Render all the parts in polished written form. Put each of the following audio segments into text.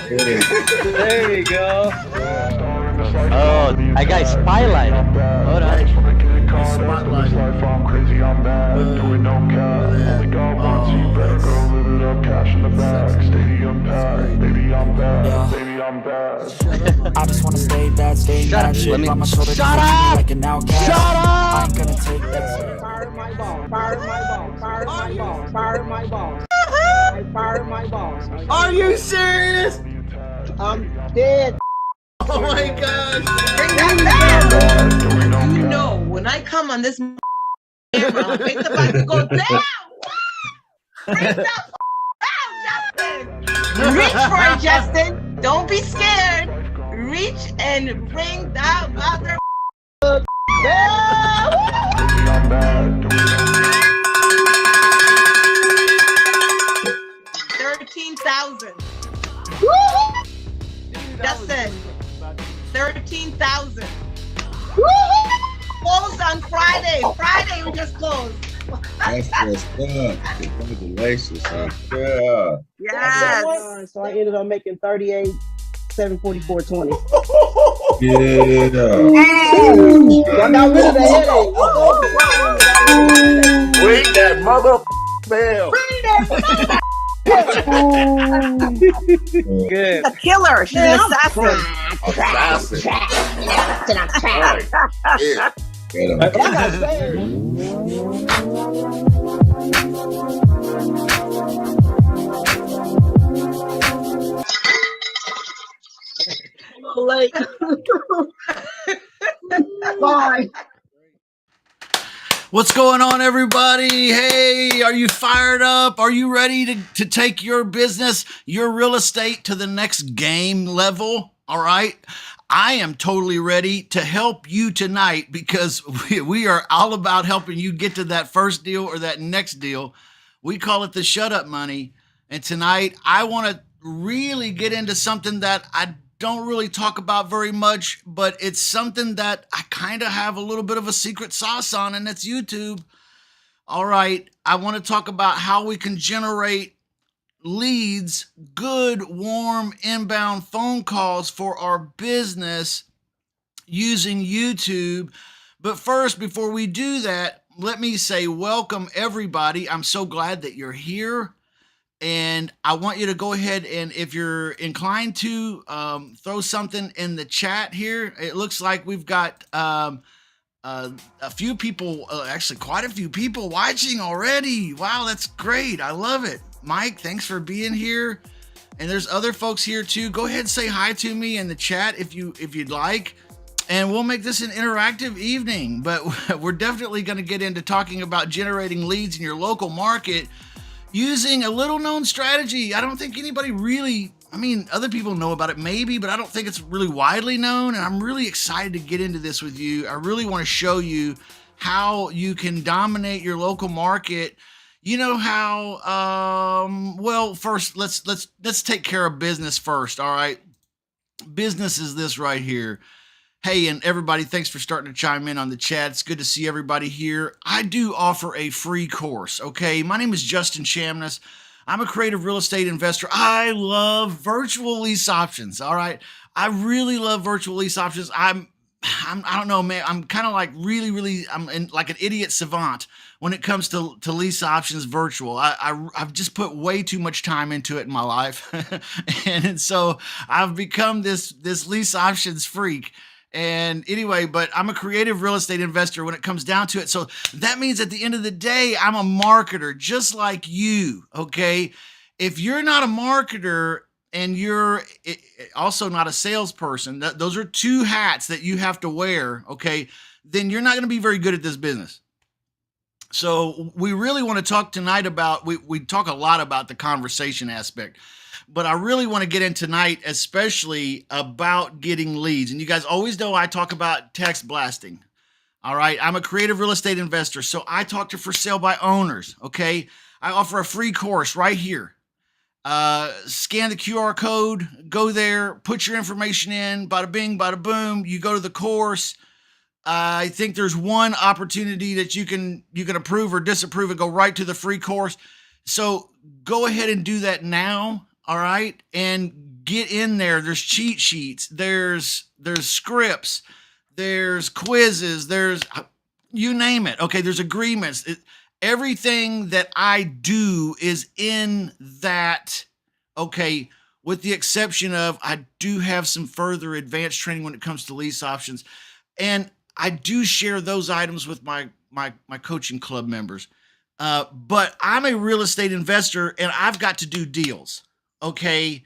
There you go. Oh, I got spotlight. Hold on. Spotlight. I'm crazy, I'm bad. Doing no cap. Only God wants you. Better go live it up. Cash in the bag. Stadium packed. Baby, I'm bad. Baby, I'm bad. I just wanna stay bad, stay mad. Shit on my shoulder. Shut up! Like an outcast. Shut up! I ain't gonna take that. Fire my balls. Fire my balls. Fire my balls. Fire my balls. I fire my balls. Are you serious? I'm dead. Oh my gosh. Bring that back. You know, when I come on this camera, I'll make the bike go down. Bring that down, Justin. Reach for it, Justin. Don't be scared. Reach and bring that mother. 13,000. Justin. 13,000. Closed on Friday. Friday we just closed. That's what's up. Congratulations. Yeah. Yes. So I ended up making 38, 744.20. Yeah. I got rid of the headache. Ring that mother bell. Good. She's a killer. She's an assassin. Assassin. Right. Yeah. I got saved. Like, bye. What's going on, everybody? Hey, are you fired up? Are you ready to take your business, your real estate to the next game level? All right. I am totally ready to help you tonight because we are all about helping you get to that first deal or that next deal. We call it the shut up money. And tonight I want to really get into something that I don't really talk about very much, but it's something that I kind of have a little bit of a secret sauce on, and that's YouTube. All right, I want to talk about how we can generate leads, good, warm, inbound phone calls for our business using YouTube. But first, before we do that, let me say welcome, everybody. I'm so glad that you're here. And I want you to go ahead and if you're inclined to throw something in the chat here. It looks like we've got a few people, actually quite a few people watching already. Wow, that's great. I love it. Mike, thanks for being here. And there's other folks here too. Go ahead and say hi to me in the chat if you'd like. And we'll make this an interactive evening. But we're definitely going to get into talking about generating leads in your local market using a little known strategy. I don't think anybody really, other people know about it maybe, but I don't think it's really widely known. And I'm really excited to get into this with you. I really want to show you how you can dominate your local market. You know how, well, first let's take care of business first. All right. Business is this right here. Hey, and everybody, thanks for starting to chime in on the chat. It's good to see everybody here. I do offer a free course, okay? My name is Justin Chamness. I'm a creative real estate investor. I love virtual lease options, all right? I really love virtual lease options. I don't know, man. I'm kind of like really, like an idiot savant when it comes to lease options virtual. I've just put way too much time into it in my life. and so I've become this lease options freak. And anyway, but I'm a creative real estate investor when it comes down to it. So that means at the end of the day, I'm a marketer just like you, okay? If you're not a marketer and you're also not a salesperson, those are two hats that you have to wear, okay? Then you're not going to be very good at this business. So we really want to talk tonight about, we talk a lot about the conversation aspect. But I really want to get in tonight, especially about getting leads. And you guys always know I talk about text blasting. All right. I'm a creative real estate investor. So I talk to for sale by owners. Okay. I offer a free course right here. Scan the QR code, go there, put your information in, bada bing, bada boom. You go to the course. I think there's one opportunity that you can approve or disapprove and go right to the free course. So go ahead and do that now. All right. And get in there. There's cheat sheets. There's scripts. There's quizzes. There's you name it. Okay, there's agreements. Everything that I do is in that. Okay, with the exception of I do have some further advanced training when it comes to lease options, and I do share those items with my coaching club members. But I'm a real estate investor, and I've got to do deals. Okay,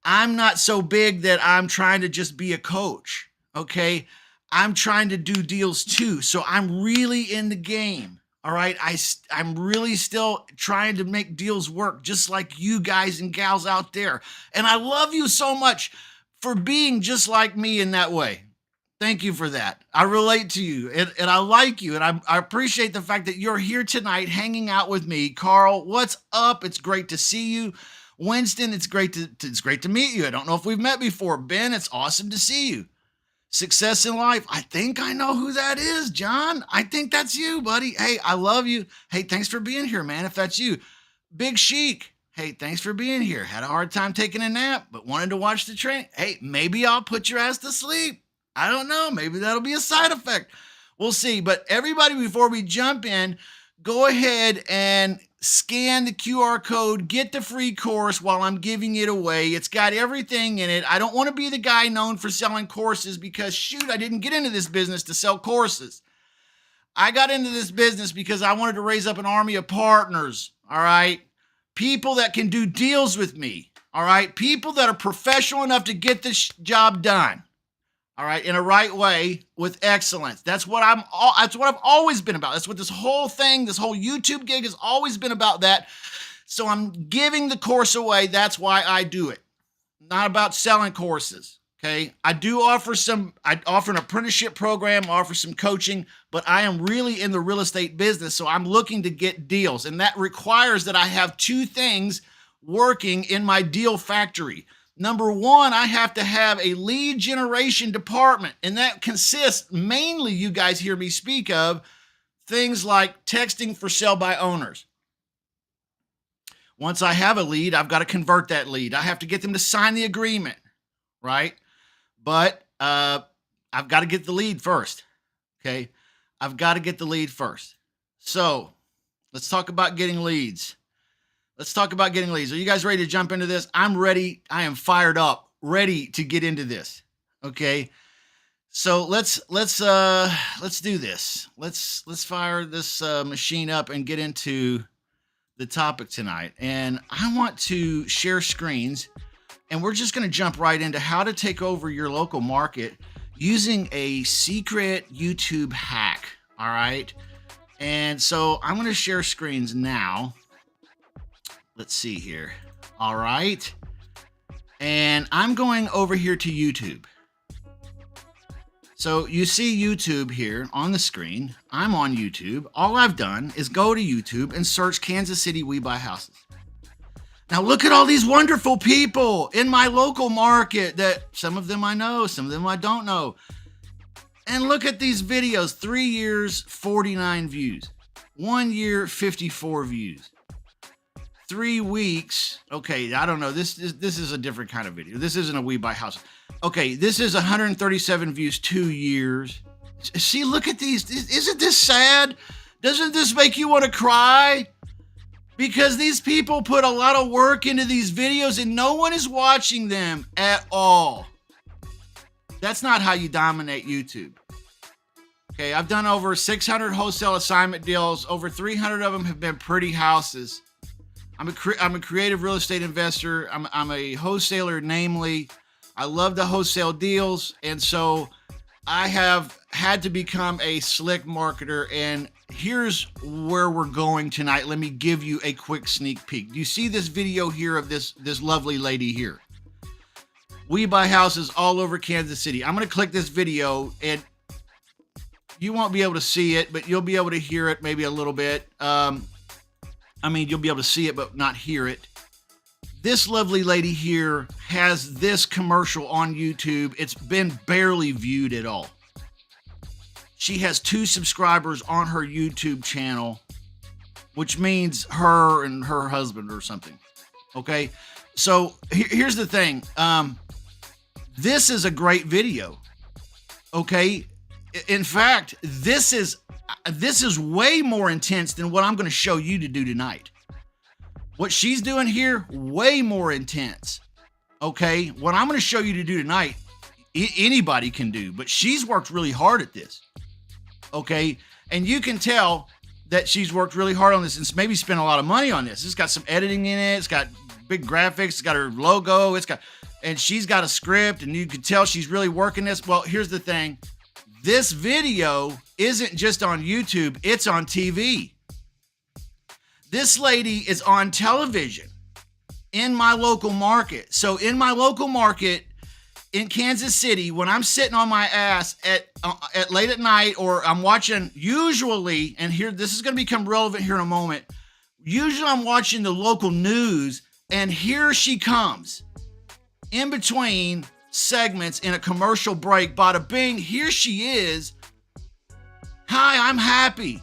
I'm not so big that I'm trying to just be a coach. Okay, I'm trying to do deals too. So I'm really in the game. All right, I'm really still trying to make deals work, just like you guys and gals out there. And I love you so much for being just like me in that way. Thank you for that. I relate to you, and I like you, and I appreciate the fact that you're here tonight hanging out with me. Carl, what's up? It's great to see you. Winston, it's great to meet you. I don't know if we've met before. Ben, it's awesome to see you. Success in life. I think I know who that is, John. I think that's you, buddy. Hey, I love you. Hey, thanks for being here, man, if that's you. Big Chic. Hey, thanks for being here. Had a hard time taking a nap, but wanted to watch the train. Hey, maybe I'll put your ass to sleep. I don't know. Maybe that'll be a side effect. We'll see. But everybody, before we jump in, go ahead and scan the QR code, get the free course while I'm giving it away. It's got everything in it. I don't want to be the guy known for selling courses because, shoot, I didn't get into this business to sell courses. I got into this business because I wanted to raise up an army of partners, all right? People that can do deals with me, all right? People that are professional enough to get this job done, all right, in a right way with excellence. That's what I've always been about. That's what this whole YouTube gig has always been about that. So I'm giving the course away. That's why I do it. Not about selling courses, okay? I offer an apprenticeship program, offer some coaching, but I am really in the real estate business, so I'm looking to get deals, and that requires that I have two things working in my deal factory. Number one, I have to have a lead generation department, and that consists mainly, you guys hear me speak of, things like texting for sell by owners. Once I have a lead, I've got to convert that lead. I have to get them to sign the agreement, right? But I've got to get the lead first, okay? I've got to get the lead first. So let's talk about getting leads. Are you guys ready to jump into this? I'm ready. I am fired up, ready to get into this. Okay. So let's do this. Let's fire this machine up and get into the topic tonight. And I want to share screens, and we're just going to jump right into how to take over your local market using a secret YouTube hack. All right. And so I'm going to share screens now. Let's see here. All right. And I'm going over here to YouTube. So you see YouTube here on the screen. I'm on YouTube. All I've done is go to YouTube and search Kansas City We Buy Houses. Now look at all these wonderful people in my local market that some of them I know, some of them I don't know. And look at these videos. 3 years, 49 views. 1 year, 54 views. 3 weeks. Okay, I don't know. This is a different kind of video. This isn't a We Buy House. Okay, this is 137 views, 2 years. See, look at these. Isn't this sad? Doesn't this make you want to cry? Because these people put a lot of work into these videos and no one is watching them at all. That's not how you dominate YouTube. Okay, I've done over 600 wholesale assignment deals. Over 300 of them have been pretty houses. I'm a creative real estate investor. I'm a wholesaler, namely. I love the wholesale deals, and so I have had to become a slick marketer, and here's where we're going tonight. Let me give you a quick sneak peek. Do you see this video here of this lovely lady here? We buy houses all over Kansas City. I'm going to click this video, and you won't be able to see it, but you'll be able to hear it maybe a little bit. You'll be able to see it, but not hear it. This lovely lady here has this commercial on YouTube. It's been barely viewed at all. She has 2 subscribers on her YouTube channel, which means her and her husband or something. Okay. So here's the thing. This is a great video. Okay. In fact, this is way more intense than what I'm going to show you to do tonight. What she's doing here, way more intense. Okay. What I'm going to show you to do tonight, anybody can do, but she's worked really hard at this. Okay. And you can tell that she's worked really hard on this and maybe spent a lot of money on this. It's got some editing in it. It's got big graphics. It's got her logo. And she's got a script, and you can tell she's really working this. Well, here's the thing. This video isn't just on YouTube. It's on TV. This lady is on television in my local market. So in my local market in Kansas City, when I'm sitting on my ass at late at night, or I'm watching, usually, and here, this is going to become relevant here in a moment. Usually I'm watching the local news, and here she comes in between segments in a commercial break. Bada bing, here she is. Hi, I'm happy,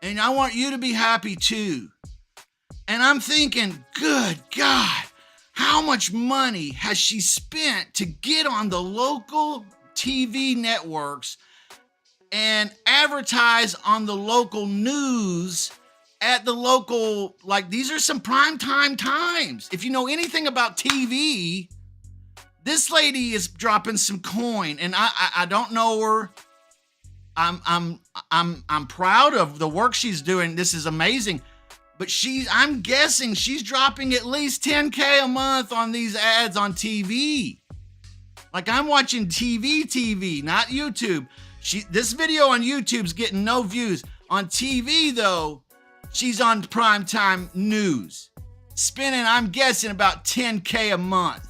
and I want you to be happy too. And I'm thinking, good God, how much money has she spent to get on the local TV networks and advertise on the local news at the local, like, these are some primetime times. If you know anything about TV, this lady is dropping some coin, and I don't know her. I'm proud of the work she's doing. This is amazing. But I'm guessing she's dropping at least $10K a month on these ads on TV. Like, I'm watching TV, not YouTube. This video on YouTube's getting no views. On TV, though, she's on primetime news, spending, I'm guessing, about $10K a month.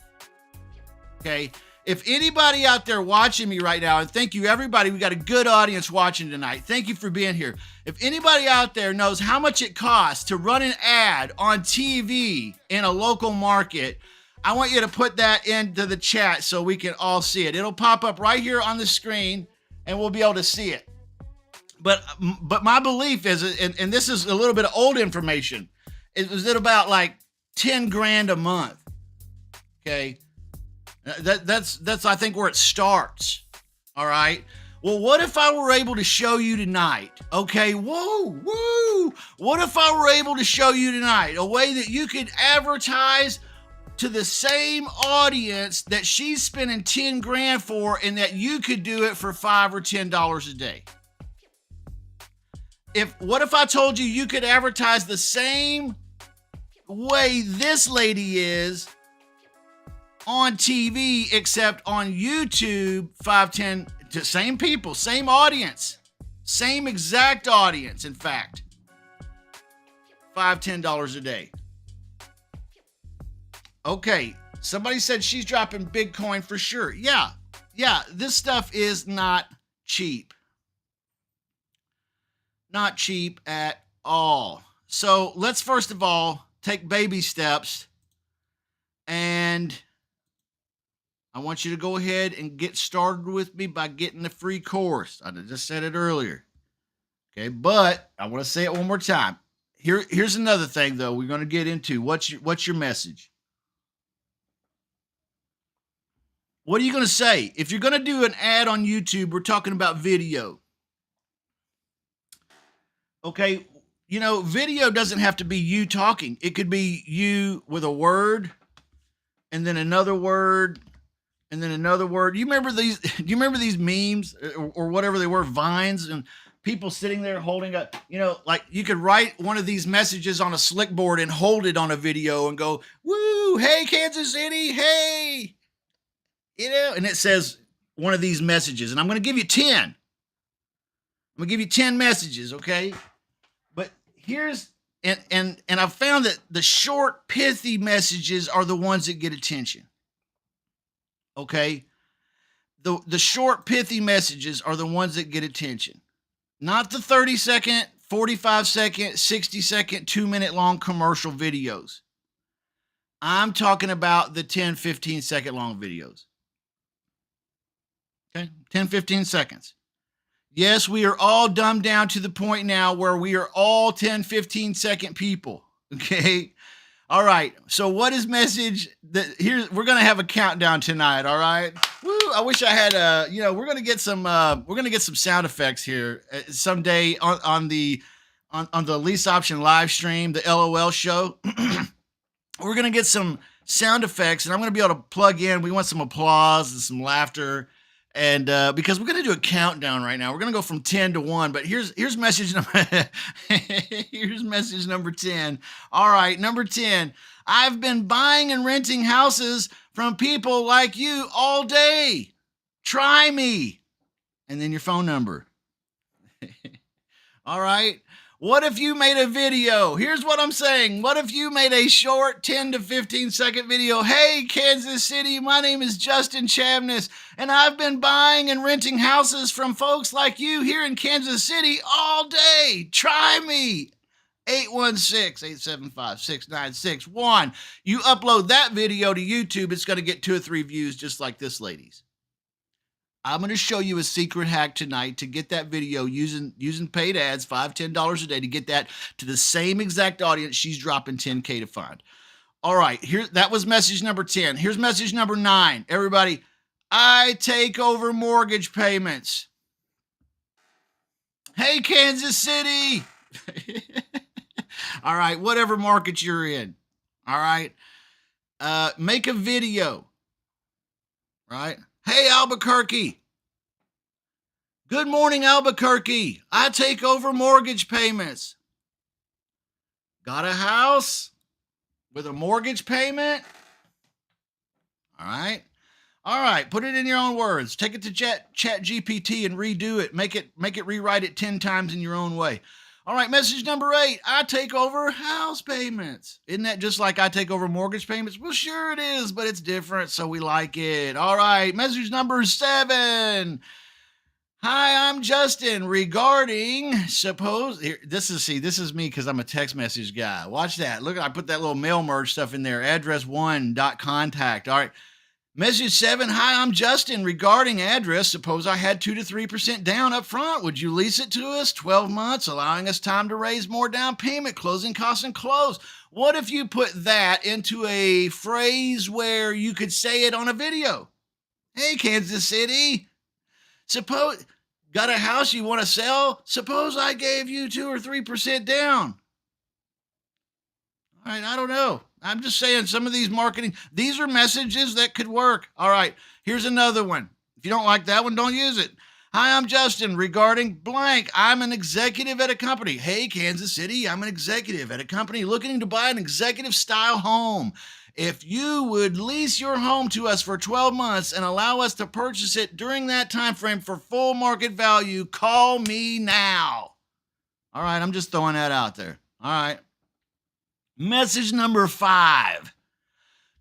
Okay. If anybody out there watching me right now, and thank you everybody, we got a good audience watching tonight. Thank you for being here. If anybody out there knows how much it costs to run an ad on TV in a local market, I want you to put that into the chat so we can all see it. It'll pop up right here on the screen and we'll be able to see it. But my belief is, and this is a little bit of old information, is it about like 10 grand a month. Okay. That's I think where it starts. All right. Well, what if I were able to show you tonight? Okay. Woo. What if I were able to show you tonight a way that you could advertise to the same audience that she's spending 10 grand for, and that you could do it for $5 or $10 a day? What if I told you could advertise the same way this lady is on TV, except on YouTube, 5, 10, to same people, same audience, same exact audience, in fact, $5, $10 a day. Okay, somebody said she's dropping Bitcoin for sure. Yeah, this stuff is not cheap. Not cheap at all. So let's first of all take baby steps, and I want you to go ahead and get started with me by getting the free course. I just said it earlier. Okay, but I want to say it one more time. Here's another thing, though, we're going to get into. What's your message? What are you going to say? If you're going to do an ad on YouTube, we're talking about video. Okay, video doesn't have to be you talking. It could be you with a word, and then another word, and then another word. Do you remember these memes or whatever they were, Vines, and people sitting there holding up, like you could write one of these messages on a slick board and hold it on a video and go, woo, hey, Kansas City, hey, and it says one of these messages, and I'm going to give you 10. I'm going to give you 10 messages, okay? But here's, and I've found that the short, pithy messages are the ones that get attention. Okay? The short, pithy messages are the ones that get attention. Not the 30-second, 45-second, 60-second, 2-minute long commercial videos. I'm talking about the 10, 15-second long videos. Okay? 10, 15 seconds. Yes, we are all dumbed down to the point now where we are all 10, 15-second people. Okay? All right. So what is message that here? We're going to have a countdown tonight. All right. Woo. I wish I had we're going to get some sound effects here someday on the lease option live stream, the LOL show. We're going to get some sound effects and I'm going to be able to plug in. We want some applause and some laughter. And because we're going to do a countdown right now, we're going to go from 10 to 1. But here's message number here's message number 10. All right, number 10. I've been buying and renting houses from people like you all day. Try me. And then your phone number. All right. What if you made a video? Here's what I'm saying. What if you made a short 10 to 15 second video? Hey, Kansas City, my name is Justin Chavness, and I've been buying and renting houses from folks like you here in Kansas City all day. Try me. 816-875-6961. You upload that video to YouTube, it's going to get 2 or 3 views just like this, ladies. I'm going to show you a secret hack tonight to get that video using paid ads, $5, $10 a day to get that to the same exact audience she's dropping $10K to find. All right, that was message number 10. Here's message number 9. Everybody, I take over mortgage payments. Hey, Kansas City. All right, whatever market you're in. All right, make a video. Right? Hey, Albuquerque. Good morning, Albuquerque. I take over mortgage payments. Got a house with a mortgage payment? All right. All right. Put it in your own words. Take it to Chat GPT and redo it. Make it rewrite it 10 times in your own way. All right. Message number 8. I take over house payments. Isn't that just like I take over mortgage payments? Well, sure it is, but it's different, so we like it. All right. Message number 7. Hi, I'm Justin. Regarding this is me because I'm a text message guy. Watch that. Look, I put that little mail merge stuff in there. Address 1.contact. All right. Message 7. Hi, I'm Justin. Regarding address, suppose I had 2 to 3% down up front. Would you lease it to us? 12 months, allowing us time to raise more down payment, closing costs, and close. What if you put that into a phrase where you could say it on a video? Hey, Kansas City. Suppose got a house you want to sell? Suppose I gave you 2 or 3% down. All right, I don't know. I'm just saying some of these these are messages that could work. All right, here's another one. If you don't like that one, don't use it. Hi, I'm Justin. Regarding blank, I'm an executive at a company. Hey, Kansas City, I'm an executive at a company looking to buy an executive style home. If you would lease your home to us for 12 months and allow us to purchase it during that time frame for full market value, call me now. All right, I'm just throwing that out there. All right. Message number 5.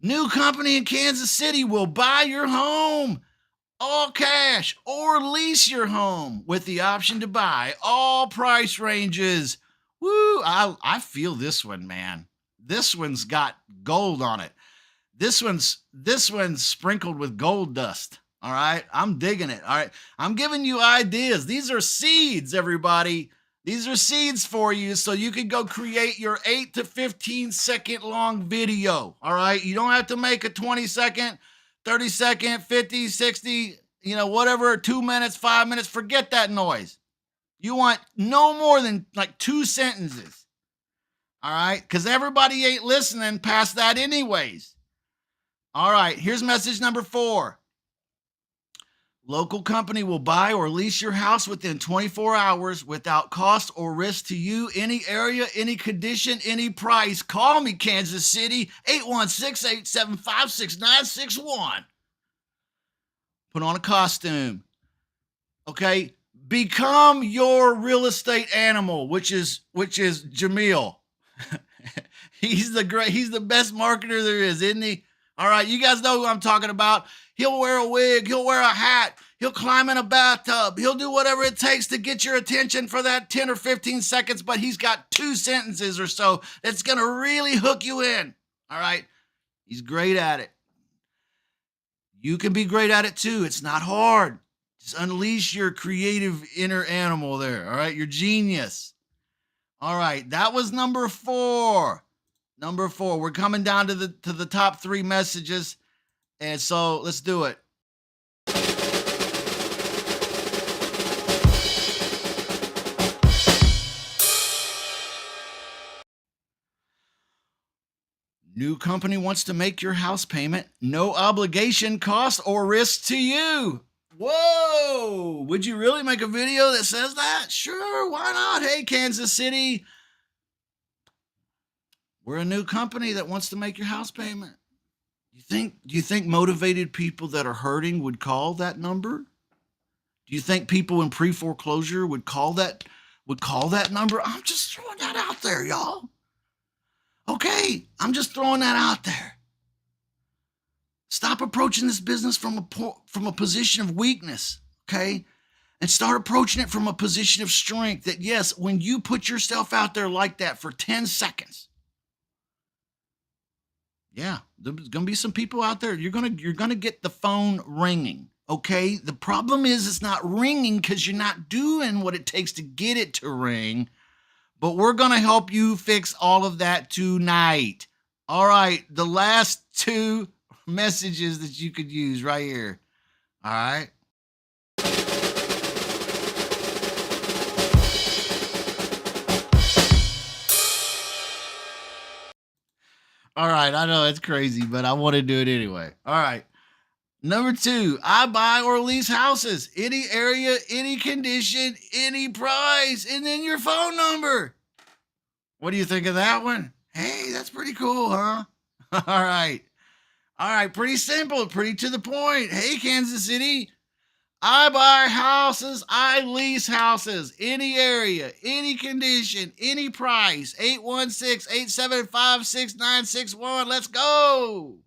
New company in Kansas City will buy your home, all cash, or lease your home with the option to buy, all price ranges. Woo, I feel this one, man. This one's got gold on it. This one's sprinkled with gold dust. All right, I'm digging it. All right, I'm giving you ideas. These are seeds, everybody. These are seeds for you so you can go create your 8 to 15 second long video. All right. You don't have to make a 20 second, 30 second, 50, 60, whatever, 2 minutes, 5 minutes. Forget that noise. You want no more than like 2 sentences. All right. Because everybody ain't listening past that anyways. All right. Here's message number 4. Local company will buy or lease your house within 24 hours without cost or risk to you. Any area, any condition, any price. Call me, Kansas City, 816-875-6961. Put on a costume. Okay? Become your real estate animal, which is Jamil. He's the best marketer there is, isn't he? All right, you guys know who I'm talking about. He'll wear a wig. He'll wear a hat. He'll climb in a bathtub. He'll do whatever it takes to get your attention for that 10 or 15 seconds, but he's got 2 sentences or so that's going to really hook you in. All right? He's great at it. You can be great at it too. It's not hard. Just unleash your creative inner animal there. All right? Your genius. All right, that was number 4. Number 4. We're coming down to the top 3 messages. And so let's do it. New company wants to make your house payment. No obligation, cost, or risk to you. Whoa! Would you really make a video that says that? Sure, why not? Hey, Kansas City. We're a new company that wants to make your house payment. Do you think motivated people that are hurting would call that number? Do you think people in pre-foreclosure would call that number? I'm just throwing that out there, y'all. Okay, I'm just throwing that out there. Stop approaching this business from a position of weakness, okay? And start approaching it from a position of strength that, yes, when you put yourself out there like that for 10 seconds, yeah, there's going to be some people out there. You're going to get the phone ringing, okay? The problem is it's not ringing because you're not doing what it takes to get it to ring. But we're going to help you fix all of that tonight. All right, the last 2 messages that you could use right here. All right. All right, I know it's crazy, but I want to do it anyway. All right. Number 2, I buy or lease houses, any area, any condition, any price, and then your phone number. What do you think of that one? Hey, that's pretty cool, huh? All right. All right, pretty simple, pretty to the point. Hey, Kansas City, I buy houses, I lease houses, any area, any condition, any price, 816-875-6961. Let's go.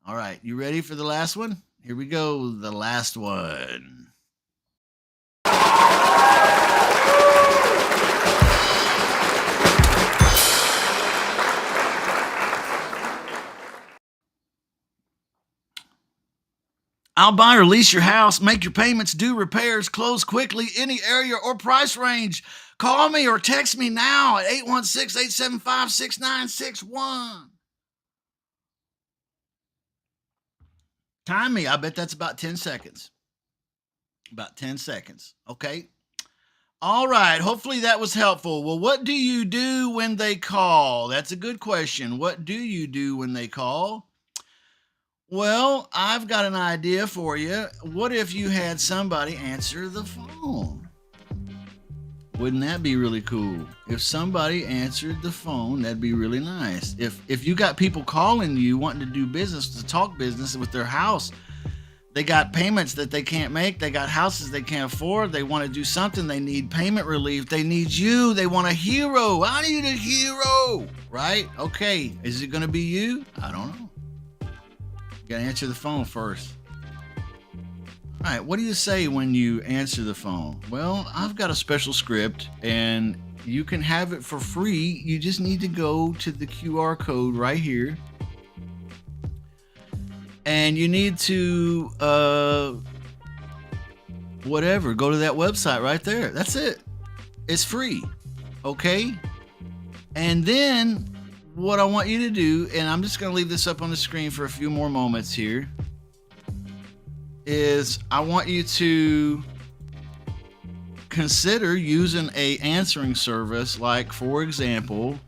All right, you ready for the last one? Here we go, the last one. I'll buy or lease your house, make your payments, do repairs, close quickly, any area or price range. Call me or text me now at 816-875-6961. Time me. I bet that's about 10 seconds. About 10 seconds. Okay. All right. Hopefully that was helpful. Well, what do you do when they call? That's a good question. What do you do when they call? Well, I've got an idea for you. What if you had somebody answer the phone? Wouldn't that be really cool? If somebody answered the phone, that'd be really nice. If you got people calling you wanting to do business, to talk business with their house, they got payments that they can't make, they got houses they can't afford, they want to do something, they need payment relief, they need you, they want a hero. I need a hero, right? Okay, is it going to be you? I don't know. You got to answer the phone first. All right, what do you say when you answer the phone? Well, I've got a special script and you can have it for free. You just need to go to the QR code right here. And you need to, go to that website right there. That's it. It's free. Okay? And then what I want you to do, and I'm just going to leave this up on the screen for a few more moments here, is I want you to consider using a answering service like, for example,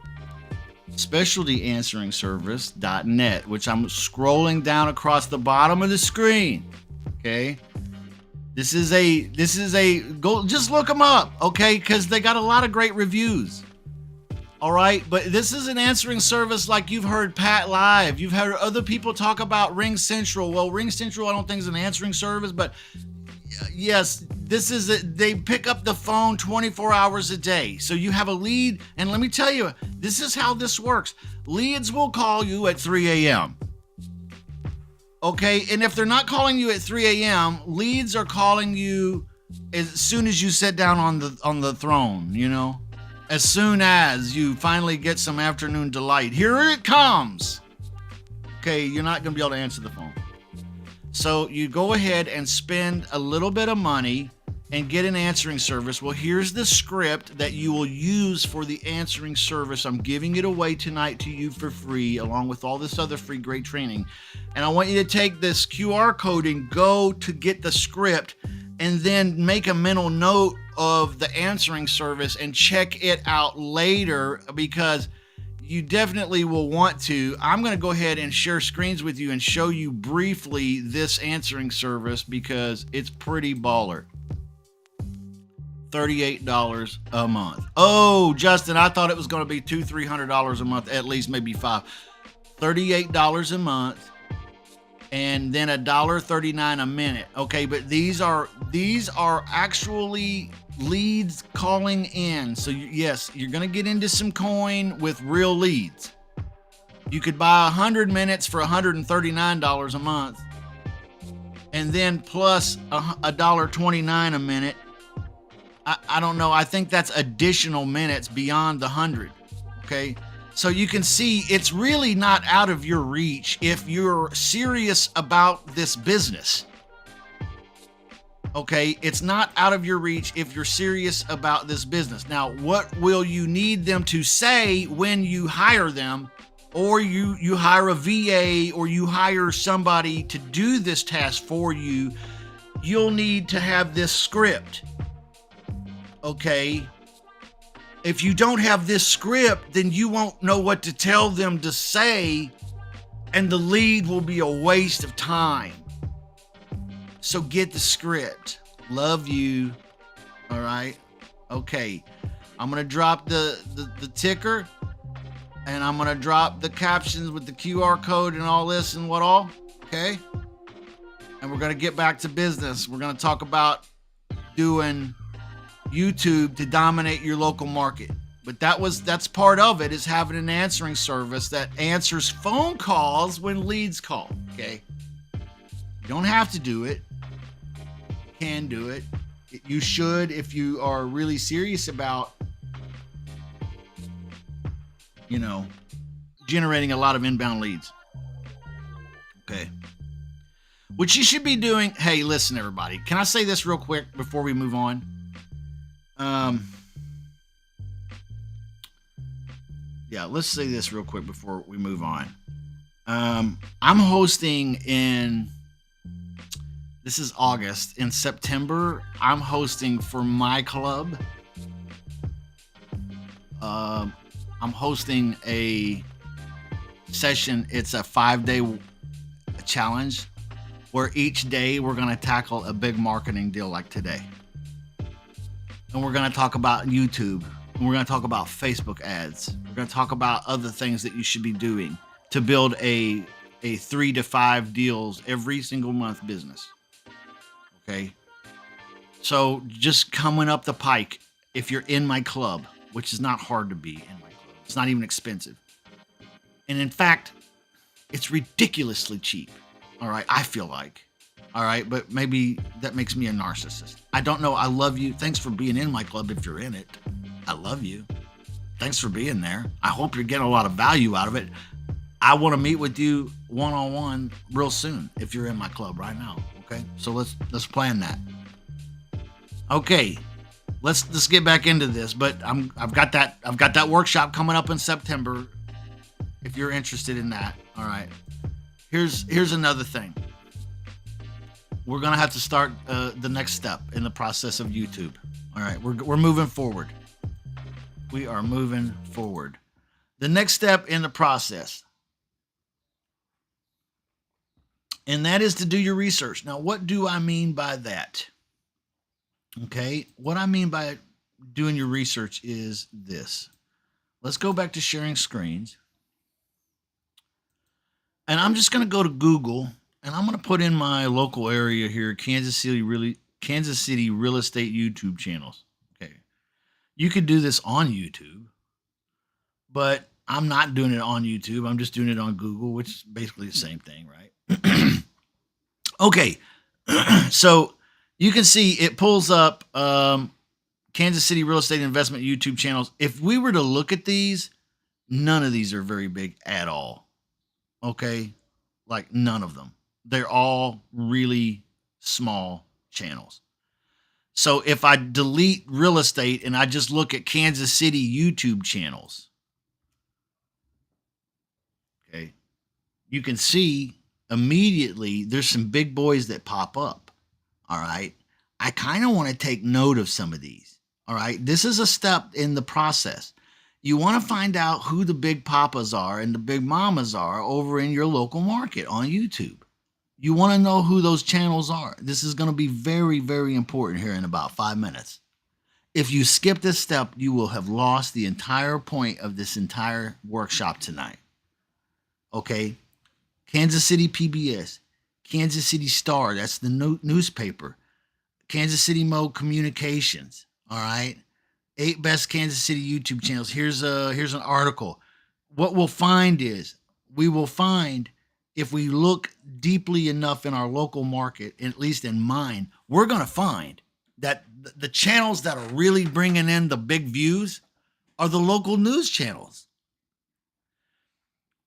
specialtyansweringservice.net, which I'm scrolling down across the bottom of the screen. Okay. This is a go, just look them up. Okay. Cause they got a lot of great reviews. All right. But this is an answering service like you've heard Pat Live. You've heard other people talk about Ring Central. Well, Ring Central, I don't think is an answering service, but yes, this is they pick up the phone 24 hours a day. So you have a lead. And let me tell you, this is how this works. Leads will call you at 3 a.m. Okay. And if they're not calling you at 3 a.m., leads are calling you as soon as you sit down on the throne, you know, as soon as you finally get some afternoon delight. Here it comes. Okay. You're not going to be able to answer the phone. So you go ahead and spend a little bit of money and get an answering service. Well, here's the script that you will use for the answering service. I'm giving it away tonight to you for free, along with all this other free great training. And I want you to take this QR code and go to get the script, and then make a mental note of the answering service and check it out later, because you definitely will want to. I'm going to go ahead and share screens with you and show you briefly this answering service because it's pretty baller. $38 a month. Oh, Justin, I thought it was going to be $200-300 a month, at least maybe $5. $38 a month, and then $1.39 a minute. Okay, but these are actually leads calling in. So yes, you're going to get into some coin with real leads. You could buy 100 minutes for $139 a month, and then plus $1.29 a minute. I don't know. I think that's additional minutes beyond the 100. Okay. So you can see it's really not out of your reach if you're serious about this business. Okay. It's not out of your reach if you're serious about this business. Now, what will you need them to say when you hire them, or you hire a VA, or you hire somebody to do this task for you? You'll need to have this script. Okay, if you don't have this script, then you won't know what to tell them to say, and the lead will be a waste of time. So get the script. Love you. All right. Okay, I'm gonna drop the ticker, and I'm gonna drop the captions with the QR code and all this and what all. Okay, and we're gonna get back to business. We're gonna talk about doing YouTube to dominate your local market. But that's part of it, is having an answering service that answers phone calls when leads call. Okay, you don't have to do it. You can do it. You should, if you are really serious about, generating a lot of inbound leads. Okay, which you should be doing. Hey, listen, everybody, can I say this real quick before we move on? Let's say this real quick before we move on. I'm hosting this is August. In September, I'm hosting for my club. I'm hosting a session. It's a 5-day challenge where each day we're going to tackle a big marketing deal like today. And we're going to talk about YouTube. And we're going to talk about Facebook ads. We're going to talk about other things that you should be doing to build a 3 to 5 deals every single month business. Okay. So just coming up the pike, if you're in my club, which is not hard to be in my club, it's not even expensive. And in fact, it's ridiculously cheap. All right. I feel like. All right, but maybe that makes me a narcissist. I don't know. I love you. Thanks for being in my club if you're in it. I love you. Thanks for being there. I hope you're getting a lot of value out of it. I want to meet with you one-on-one real soon if you're in my club right now. Okay, so let's plan that. Okay, let's get back into this. But I've got that workshop coming up in September. If you're interested in that, all right. Here's another thing. We're gonna have to start the next step in the process of YouTube. All right, we're moving forward. We are moving forward. The next step in the process, and that is to do your research. Now, what do I mean by that? Okay, what I mean by doing your research is this. Let's go back to sharing screens, and I'm just gonna go to Google. And I'm going to put in my local area here, Kansas City Real Estate YouTube channels. Okay. You could do this on YouTube, but I'm not doing it on YouTube. I'm just doing it on Google, which is basically the same thing, right? Okay. So you can see it pulls up Kansas City Real Estate Investment YouTube channels. If we were to look at these, none of these are very big at all. Okay. Like none of them. They're all really small channels. So if I delete real estate and I just look at Kansas City YouTube channels, okay, you can see immediately there's some big boys that pop up. All right. I kind of want to take note of some of these. All right. This is a step in the process. You want to find out who the big papas are and the big mamas are over in your local market on YouTube. You want to know who those channels are. This is going to be very, very important here in about 5 minutes. If you skip this step, you will have lost the entire point of this entire workshop tonight. Okay? Kansas City PBS, Kansas City Star, that's the newspaper. Kansas City Mode Communications, all right? 8 best Kansas City YouTube channels. Here's an article. What we'll find is, we will find, if we look deeply enough in our local market, at least in mine, we're going to find that the channels that are really bringing in the big views are the local news channels.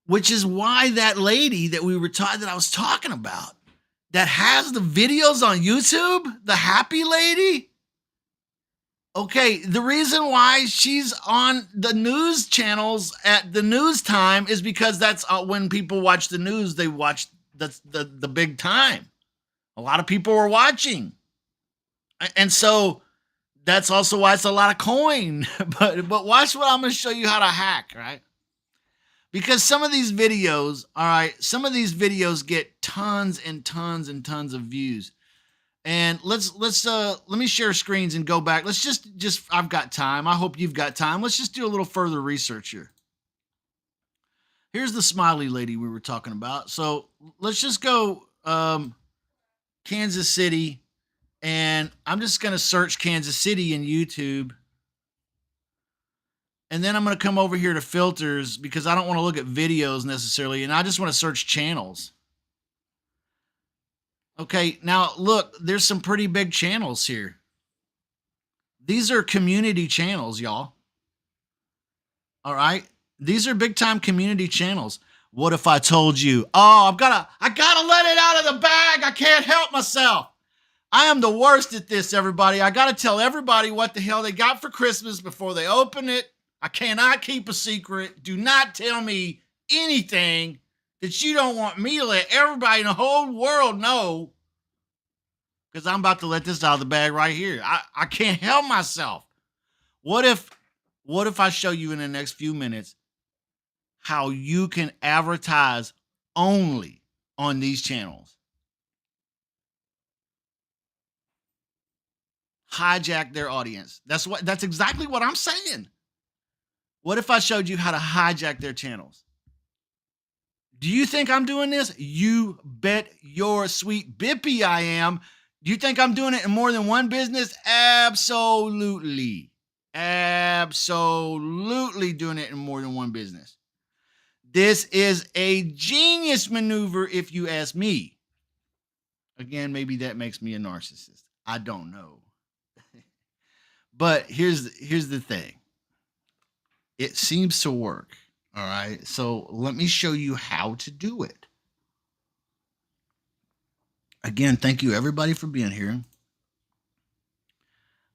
Which is why that lady that I was talking about, that has the videos on YouTube, the happy lady. Okay, the reason why she's on the news channels at the news time is because that's when people watch the news, they watch the big time. A lot of people are watching. And so that's also why it's a lot of coin. But watch what I'm going to show you how to hack, right? Because some of these videos, all right, some of these videos get tons and tons and tons of views. And let me share screens and go back. Let's just I've got time. I hope you've got time. Let's just do a little further research here. Here's the smiley lady we were talking about. So let's just go Kansas City, and I'm just going to search Kansas City in YouTube. And then I'm going to come over here to filters because I don't want to look at videos necessarily. And I just want to search channels. Okay, now look, there's some pretty big channels here. These are community channels, y'all. All right, these are big time community channels. What if I told you, oh, I gotta let it out of the bag. I can't help myself. I am the worst at this, everybody. I gotta tell everybody what the hell they got for Christmas before they open it. I cannot keep a secret. Do not tell me anything that you don't want me to let everybody in the whole world know, because I'm about to let this out of the bag right here. I can't help myself. What if I show you in the next few minutes how you can advertise only on these channels? Hijack their audience. That's exactly what I'm saying. What if I showed you how to hijack their channels? Do you think I'm doing this? You bet your sweet bippy I am. Do you think I'm doing it in more than one business? Absolutely. Absolutely doing it in more than one business. This is a genius maneuver if you ask me. Again, maybe that makes me a narcissist. I don't know. But here's the thing. It seems to work. All right. So let me show you how to do it. Again, thank you everybody for being here.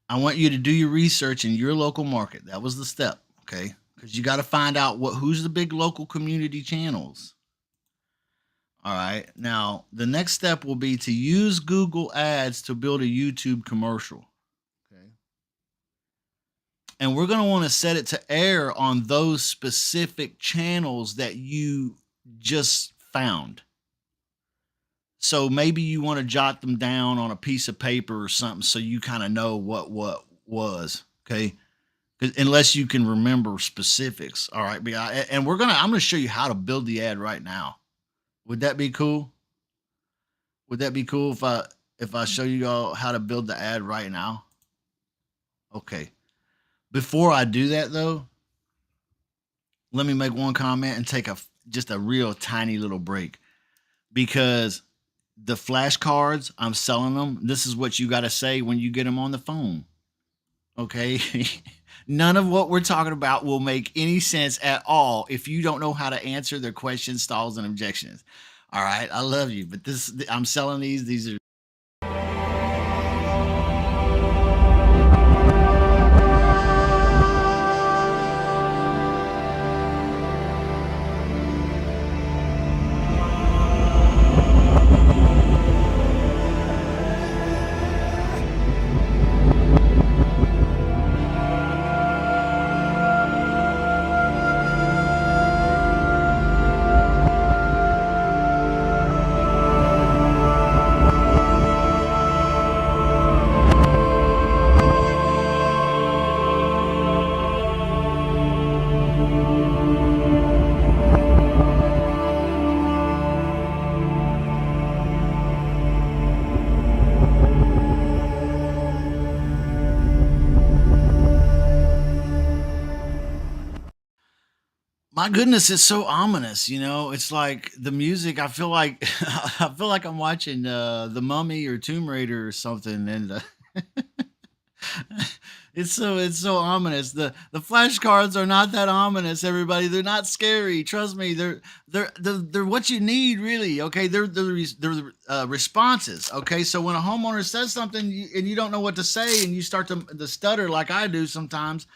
I want you to do your research in your local market. That was the step. Okay. Because you got to find out who's the big local community channels. All right. Now, the next step will be to use Google Ads to build a YouTube commercial. And we're going to want to set it to air on those specific channels that you just found. So maybe you want to jot them down on a piece of paper or something so you kind of know what was, okay? Unless you can remember specifics, all right? And I'm going to show you how to build the ad right now. Would that be cool? Would that be cool if I show you all how to build the ad right now? Okay. Before I do that, though, let me make one comment and take just a real tiny little break, because the flashcards, I'm selling them. This is what you got to say when you get them on the phone. Okay. None of what we're talking about will make any sense at all if you don't know how to answer their questions, stalls, and objections. All right. I love you, but I'm selling these. These are My goodness, it's so ominous, you know. It's like the music. I feel like I feel like I'm watching The Mummy or Tomb Raider or something, and it's so ominous. The flashcards are not that ominous, everybody. They're not scary. Trust me. They're what you need, really. Okay, they're responses. Okay, so when a homeowner says something and you don't know what to say and you start to stutter like I do sometimes,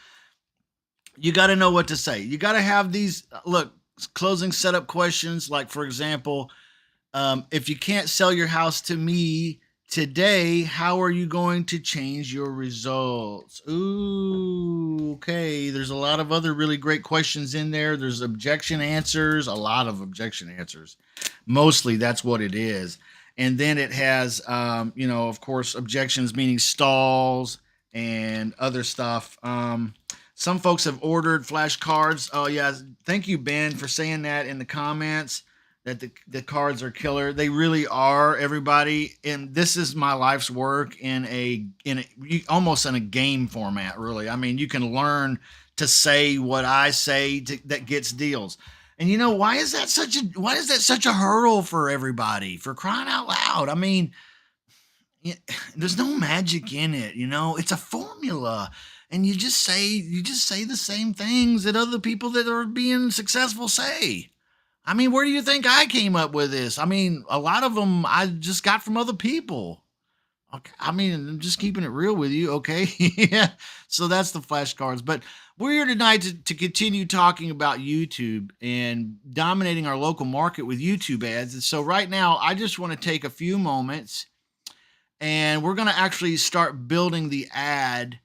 you got to know what to say. You got to have these closing setup questions. Like, for example, if you can't sell your house to me today, how are you going to change your results? Ooh, okay. There's a lot of other really great questions in there. There's objection answers, a lot of objection answers. Mostly that's what it is. And then it has, of course, objections meaning stalls and other stuff. Some folks have ordered flashcards. Oh, yeah. Thank you, Ben, for saying that in the comments, that the cards are killer. They really are, everybody. And this is my life's work almost in a game format, really. I mean, you can learn to say what I say that gets deals. And why is that such a hurdle for everybody, for crying out loud? I mean, there's no magic in it, it's a formula. And you just say the same things that other people that are being successful say. I mean, where do you think I came up with this? I mean, a lot of them I just got from other people. Okay. I mean, I'm just keeping it real with you. Okay. Yeah. So that's the flashcards, but we're here tonight to continue talking about YouTube and dominating our local market with YouTube ads. And so right now I just want to take a few moments and we're going to actually start building the ad.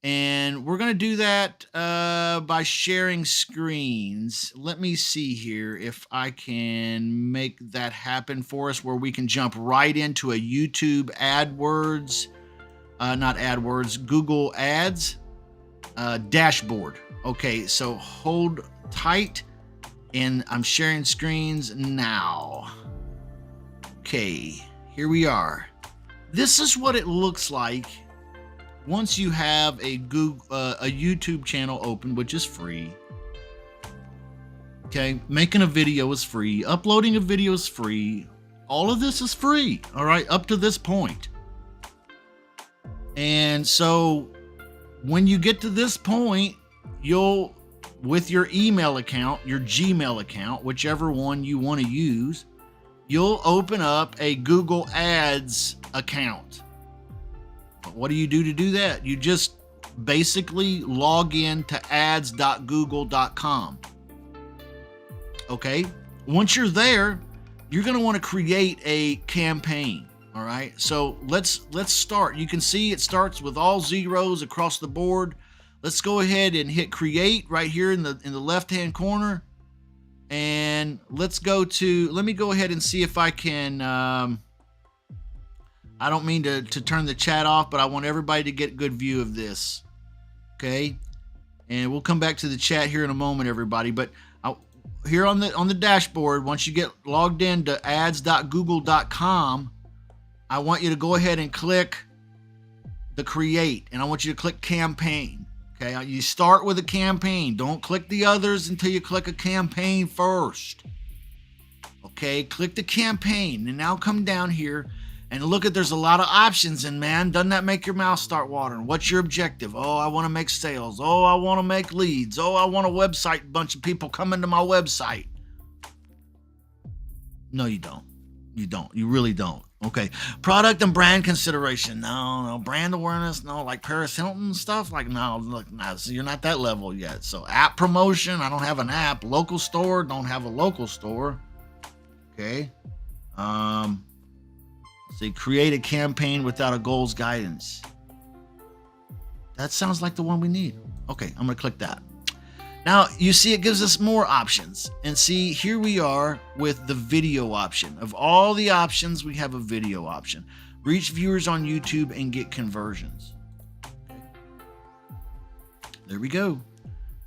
And we're going to do that by sharing screens. Let me see here if I can make that happen for us where we can jump right into a YouTube Google Ads dashboard. Okay, so hold tight and I'm sharing screens now. Okay, here we are. This is what it looks like once you have a YouTube channel open, which is free. Okay, making a video is free. Uploading a video is free. All of this is free, all right, up to this point. And so when you get to this point, you'll, with your email account, your Gmail account, whichever one you want to use, you'll open up a Google Ads account. What do you do to do that? You just basically log in to ads.google.com. Okay. Once you're there, you're going to want to create a campaign. All right. So let's start. You can see it starts with all zeros across the board. Let's go ahead and hit create right here in the left-hand corner. And let me go ahead and see if I can, I don't mean to turn the chat off, but I want everybody to get a good view of this. Okay. And we'll come back to the chat here in a moment, everybody. But here on the dashboard, once you get logged into ads.google.com, I want you to go ahead and click the create, and I want you to click campaign. Okay. You start with a campaign. Don't click the others until you click a campaign first. Okay. Click the campaign and now come down here. And look there's a lot of options, and man, doesn't that make your mouth start watering? What's your objective? Oh, I want to make sales. Oh, I want to make leads. Oh, I want a website, bunch of people coming to my website. No, you don't. You don't. You really don't. Okay. Product and brand consideration. No. Brand awareness. No, like Paris Hilton stuff. Like, no, look, no, so you're not that level yet. So app promotion. I don't have an app. Local store. Don't have a local store. Okay. So create a campaign without a goals guidance. That sounds like the one we need. Okay, I'm gonna click that. Now you see it gives us more options. And see, here we are with the video option. Of all the options, we have a video option. Reach viewers on YouTube and get conversions. Okay. There we go.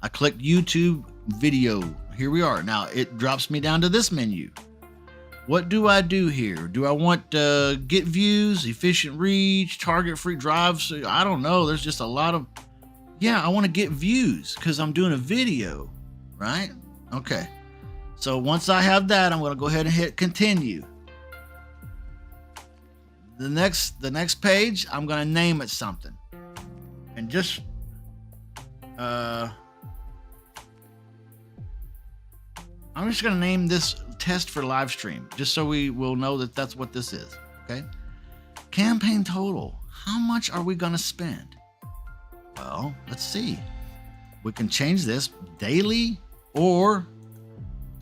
I clicked YouTube video. Here we are. Now it drops me down to this menu. What do I do here? Do I want get views, efficient reach, target free drives? I don't know. There's just a lot of, I want to get views because I'm doing a video, right? Okay. So once I have that, I'm going to go ahead and hit continue. The next page, I'm going to name it something. And just I'm just going to name this test for live stream, just so we will know that that's what this is. Okay. Campaign total. How much are we going to spend? Well, let's see. We can change this daily or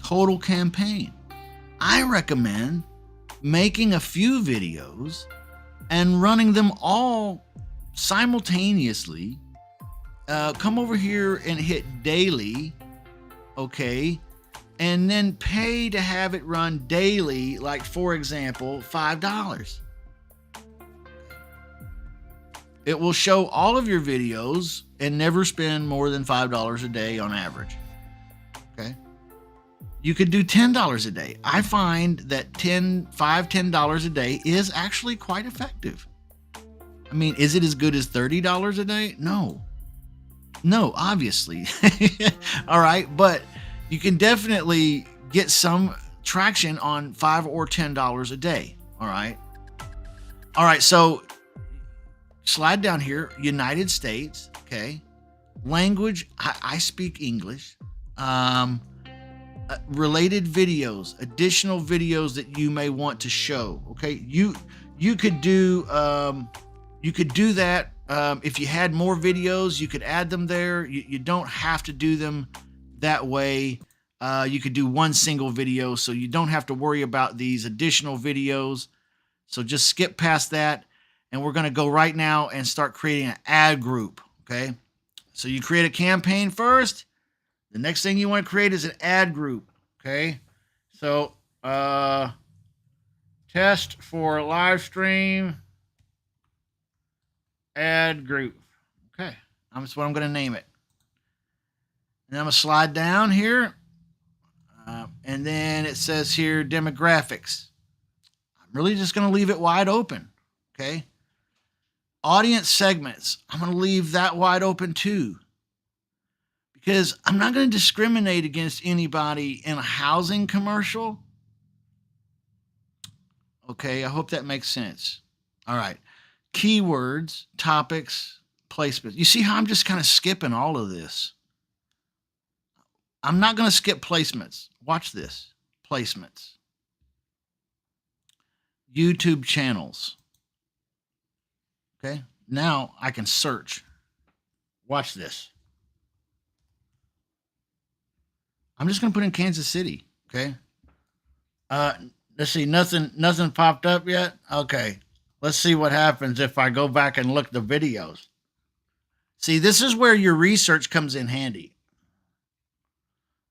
total campaign. I recommend making a few videos and running them all simultaneously. Come over here and hit daily. Okay. And then pay to have it run daily, like for example, $5. It will show all of your videos and never spend more than $5 a day on average. Okay. You could do $10 a day. I find that $10 a day is actually quite effective. I mean, is it as good as $30 a day? No, obviously. All right. But you can definitely get some traction on $5 or $10 a day. All right. So slide down here, United States. Okay. Language. I speak English. Related videos, additional videos that you may want to show. Okay. You could do that. If you had more videos, you could add them there. You don't have to do them that way. You could do one single video, so you don't have to worry about these additional videos. So just skip past that. And we're going to go right now and start creating an ad group. Okay. So you create a campaign first. The next thing you want to create is an ad group. Okay. So, test for live stream ad group. Okay. That's what I'm going to name it. And I'm going to slide down here. And then it says here demographics. I'm really just going to leave it wide open. Okay. Audience segments. I'm going to leave that wide open too, because I'm not going to discriminate against anybody in a housing commercial. Okay. I hope that makes sense. All right. Keywords, topics, placements. You see how I'm just kind of skipping all of this? I'm not going to skip placements. Watch this. Placements. YouTube channels. Okay. Now I can search. Watch this. I'm just going to put in Kansas City. Okay. Let's see. Nothing popped up yet. Okay. Let's see what happens if I go back and look the videos. See, this is where your research comes in handy.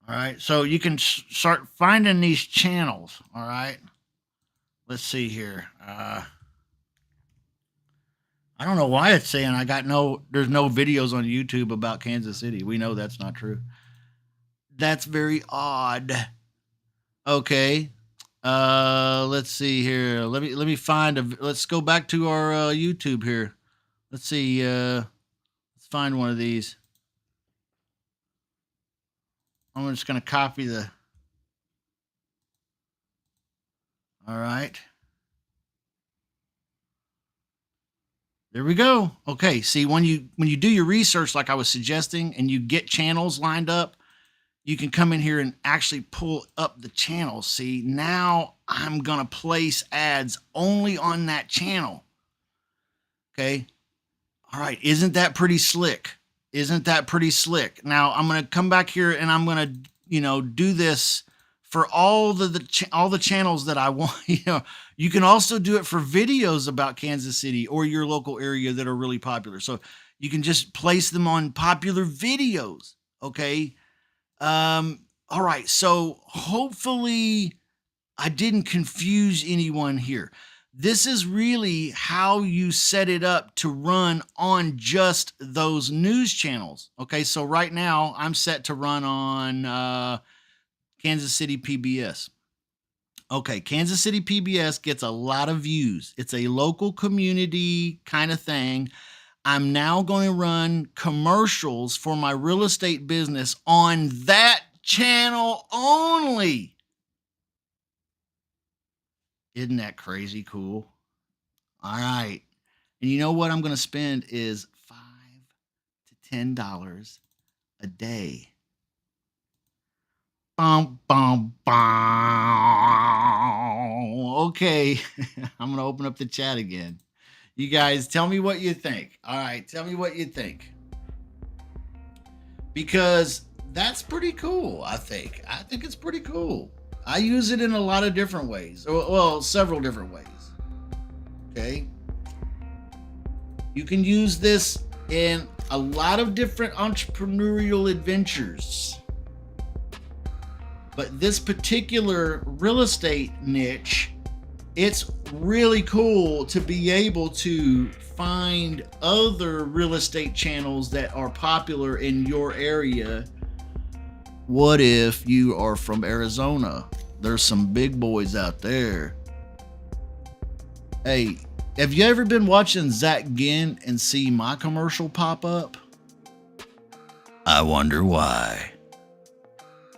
All right. So you can start finding these channels. All right. Let's see here. I don't know why it's saying there's no videos on YouTube about Kansas City. We know that's not true. That's very odd. Okay. Let's see here. Let me find let's go back to our YouTube here. Let's see. Let's find one of these. I'm just going to copy the. All right. There we go. Okay. See, when you do your research, like I was suggesting, and you get channels lined up, you can come in here and actually pull up the channels. See, now I'm going to place ads only on that channel. Okay. All right. Isn't that pretty slick? Isn't that pretty slick? Now I'm going to come back here and I'm going to, do this for all the channels that I want. You can also do it for videos about Kansas City or your local area that are really popular. So you can just place them on popular videos. Okay. All right. So hopefully I didn't confuse anyone here. This is really how you set it up to run on just those news channels. Okay. So right now I'm set to run on, Kansas City PBS. Okay. Kansas City PBS gets a lot of views. It's a local community kind of thing. I'm now going to run commercials for my real estate business on that channel only. Isn't that crazy cool? All right. And you know what I'm going to spend is $5 to $10 a day. Bum, bum, bum. Okay. I'm going to open up the chat again. You guys, tell me what you think. All right. Tell me what you think. Because that's pretty cool, I think. I think it's pretty cool. I use it in a lot of different ways. Well, several different ways. Okay. You can use this in a lot of different entrepreneurial adventures. But this particular real estate niche, it's really cool to be able to find other real estate channels that are popular in your area. What if you are from Arizona? There's some big boys out there. Hey, have you ever been watching Zach Ginn and see my commercial pop up? I wonder why.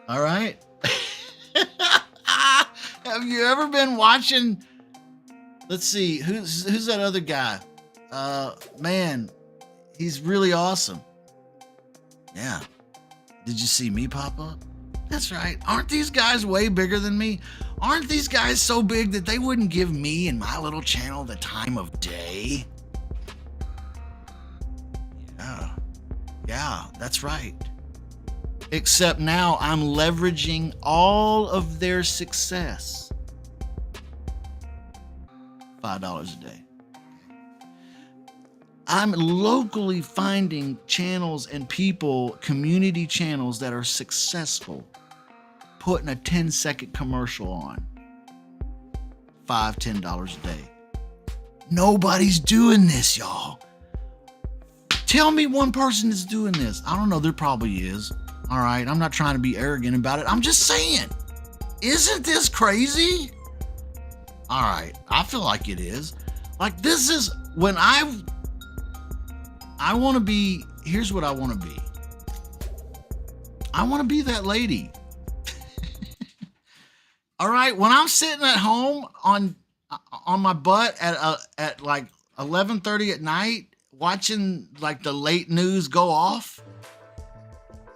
All right. Have you ever been watching? Let's see, who's that other guy? Man, he's really awesome. Yeah. Did you see me pop up? That's right. Aren't these guys way bigger than me? Aren't these guys so big that they wouldn't give me and my little channel the time of day? Yeah, that's right. Except now I'm leveraging all of their success. $5 a day. I'm locally finding channels and people, community channels that are successful, putting a 10-second commercial on. $5, $10 a day. Nobody's doing this, y'all. Tell me one person that's doing this. I don't know, there probably is. All right, I'm not trying to be arrogant about it. I'm just saying, isn't this crazy? All right, I feel like it is. Like, this is when I want to be, here's what I want to be. I want to be that lady. All right, when I'm sitting at home on my butt at like 11:30 at night, watching like the late news go off,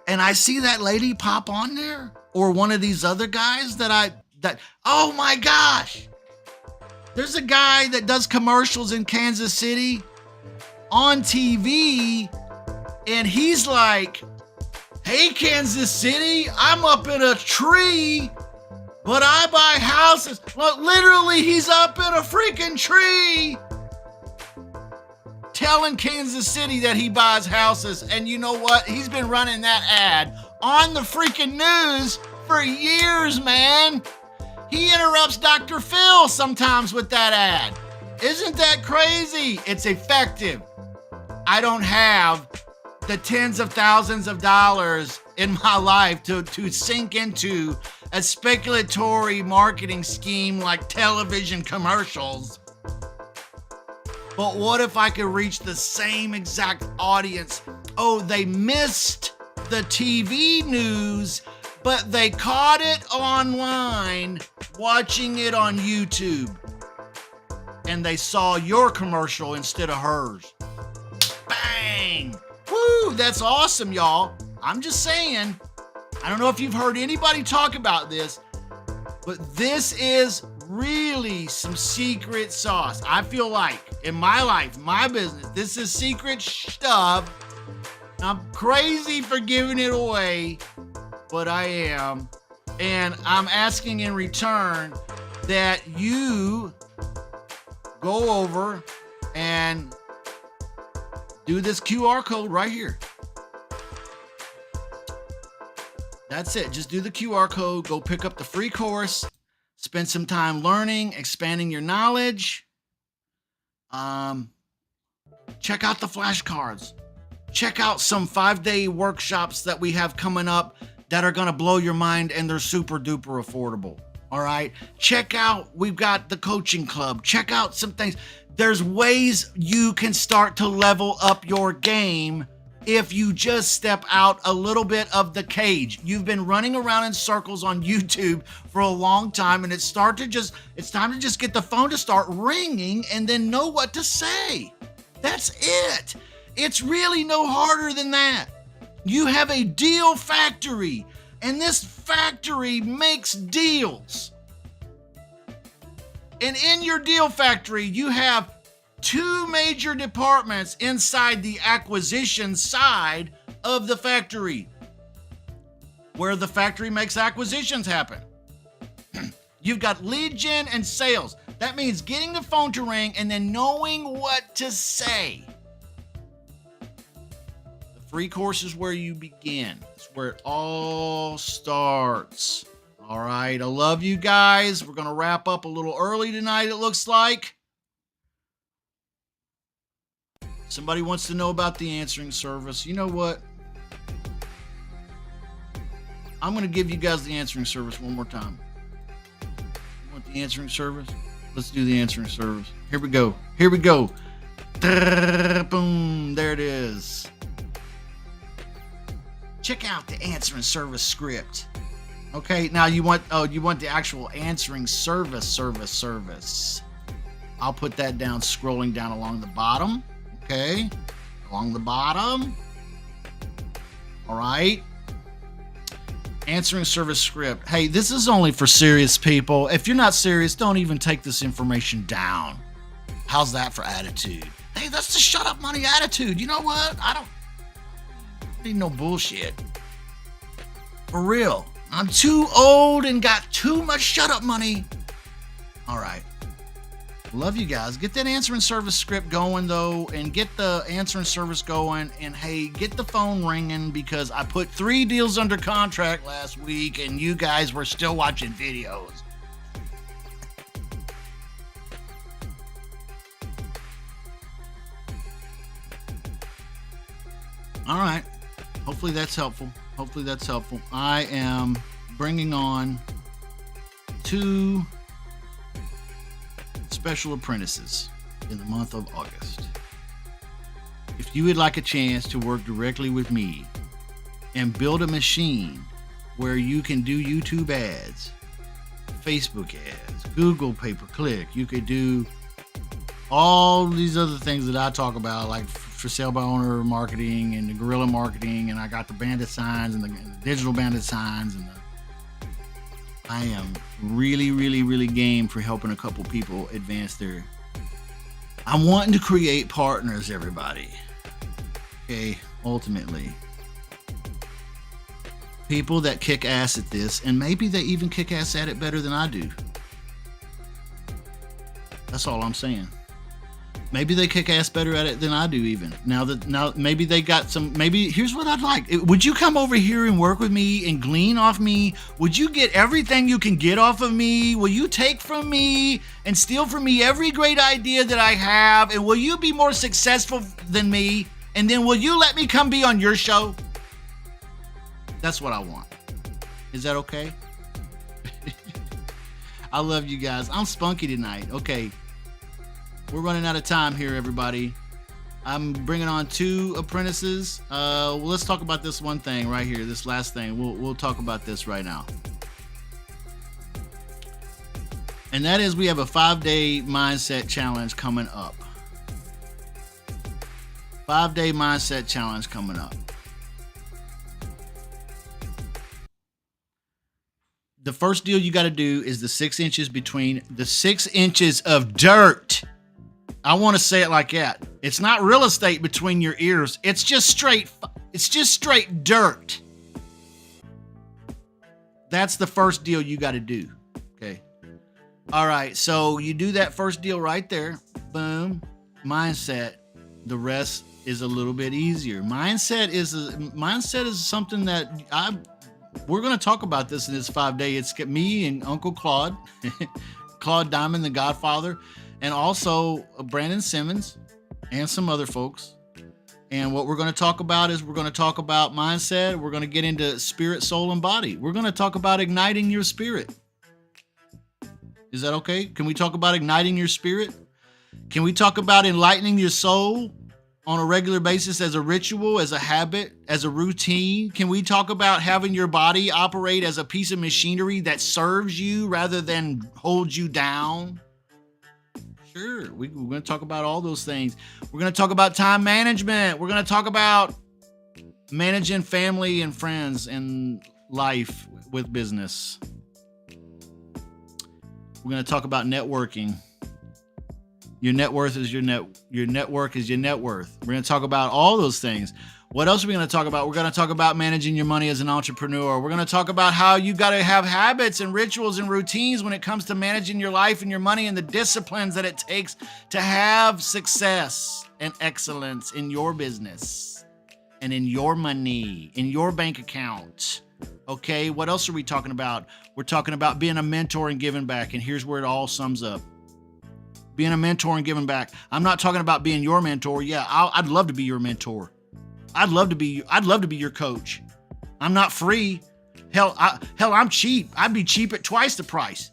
and I see that lady pop on there, or one of these other guys that oh my gosh, there's a guy that does commercials in Kansas City on TV, and he's like, hey, Kansas City, I'm up in a tree, but I buy houses. Look, literally, he's up in a freaking tree telling Kansas City that he buys houses. And you know what? He's been running that ad on the freaking news for years, man. He interrupts Dr. Phil sometimes with that ad. Isn't that crazy? It's effective. I don't have the tens of thousands of dollars in my life to sink into a speculatory marketing scheme like television commercials. But what if I could reach the same exact audience? Oh, they missed the TV news, but they caught it online watching it on YouTube. And they saw your commercial instead of hers. Bang! Woo! That's awesome, y'all. I'm just saying. I don't know if you've heard anybody talk about this, but this is really some secret sauce. I feel like in my life, my business, this is secret stuff. I'm crazy for giving it away, but I am. And I'm asking in return that you go over and do this QR code right here. That's it. Just do the QR code. Go pick up the free course. Spend some time learning, expanding your knowledge. Check out the flashcards. Check out some 5-day workshops that we have coming up that are going to blow your mind, and they're super duper affordable. All right. Check out, we've got the coaching club. Check out some things. There's ways you can start to level up your game if you just step out a little bit of the cage. You've been running around in circles on YouTube for a long time, and it's time to just get the phone to start ringing and then know what to say. That's it. It's really no harder than that. You have a deal factory, and this factory makes deals. And in your deal factory, you have two major departments inside the acquisition side of the factory, where the factory makes acquisitions happen. You've got lead gen and sales. That means getting the phone to ring and then knowing what to say. The free course is where you begin. It's where it all starts. All right, I love you guys. We're going to wrap up a little early tonight, it looks like. Somebody wants to know about the answering service. You know what? I'm going to give you guys the answering service one more time. You want the answering service? Let's do the answering service. Here we go. Here we go. Boom. There it is. Check out the answering service script. Okay, now you want the actual answering service. I'll put that down, scrolling down along the bottom. Okay, along the bottom. All right. Answering service script. Hey, this is only for serious people. If you're not serious, don't even take this information down. How's that for attitude? Hey, that's the shut up money attitude. You know what? I don't need no bullshit. For real. I'm too old and got too much shut up money. All right. Love you guys. Get that answering service script going, though, and get the answering service going. And, hey, get the phone ringing, because I put 3 deals under contract last week, and you guys were still watching videos. All right. Hopefully that's helpful. I am bringing on 2 special apprentices in the month of August. If you would like a chance to work directly with me and build a machine where you can do YouTube ads, Facebook ads, Google pay-per-click, you could do all these other things that I talk about, like for sale by owner marketing and the guerrilla marketing, and I got the bandit signs and the digital bandit signs, and I am really game for helping a couple people advance their. I'm wanting to create partners, everybody. Okay, ultimately. People that kick ass at this, and maybe they even kick ass at it better than I do. That's all I'm saying. Maybe they kick ass better at it than I do even. Now maybe they got some, maybe here's what I'd like. Would you come over here and work with me and glean off me? Would you get everything you can get off of me? Will you take from me and steal from me every great idea that I have? And will you be more successful than me? And then will you let me come be on your show? That's what I want. Is that okay? I love you guys. I'm spunky tonight. Okay. We're running out of time here, everybody. I'm bringing on 2 apprentices. Well, let's talk about this one thing right here. This last thing. We'll talk about this right now. And that is, we have a 5-day mindset challenge coming up. 5-day mindset challenge coming up. The first deal you got to do is the 6 inches between the 6 inches of dirt. I want to say it like that. It's not real estate between your ears. It's just straight dirt. That's the first deal you got to do. Okay. All right. So you do that first deal right there. Boom. Mindset. The rest is a little bit easier. Mindset is something that we're going to talk about this in this 5-day. It's me and Uncle Claude, Claude Diamond, the Godfather, and also Brandon Simmons and some other folks. And what we're going to talk about is we're going to talk about mindset. We're going to get into spirit, soul, and body. We're going to talk about igniting your spirit. Is that okay? Can we talk about igniting your spirit? Can we talk about enlightening your soul on a regular basis as a ritual, as a habit, as a routine? Can we talk about having your body operate as a piece of machinery that serves you rather than holds you down? Sure, we're going to talk about all those things. We're going to talk about time management. We're going to talk about managing family and friends and life with business. We're going to talk about networking. Your net worth is your network is your net worth. We're going to talk about all those things. What else are we going to talk about? We're going to talk about managing your money as an entrepreneur. We're going to talk about how you got to have habits and rituals and routines when it comes to managing your life and your money and the disciplines that it takes to have success and excellence in your business and in your money, in your bank account. Okay, what else are we talking about? We're talking about being a mentor and giving back, and here's where it all sums up. Being a mentor and giving back. I'm not talking about being your mentor. Yeah, I'd love to be your mentor. I'd love to be your coach. I'm not free. Hell, I'm cheap. I'd be cheap at twice the price.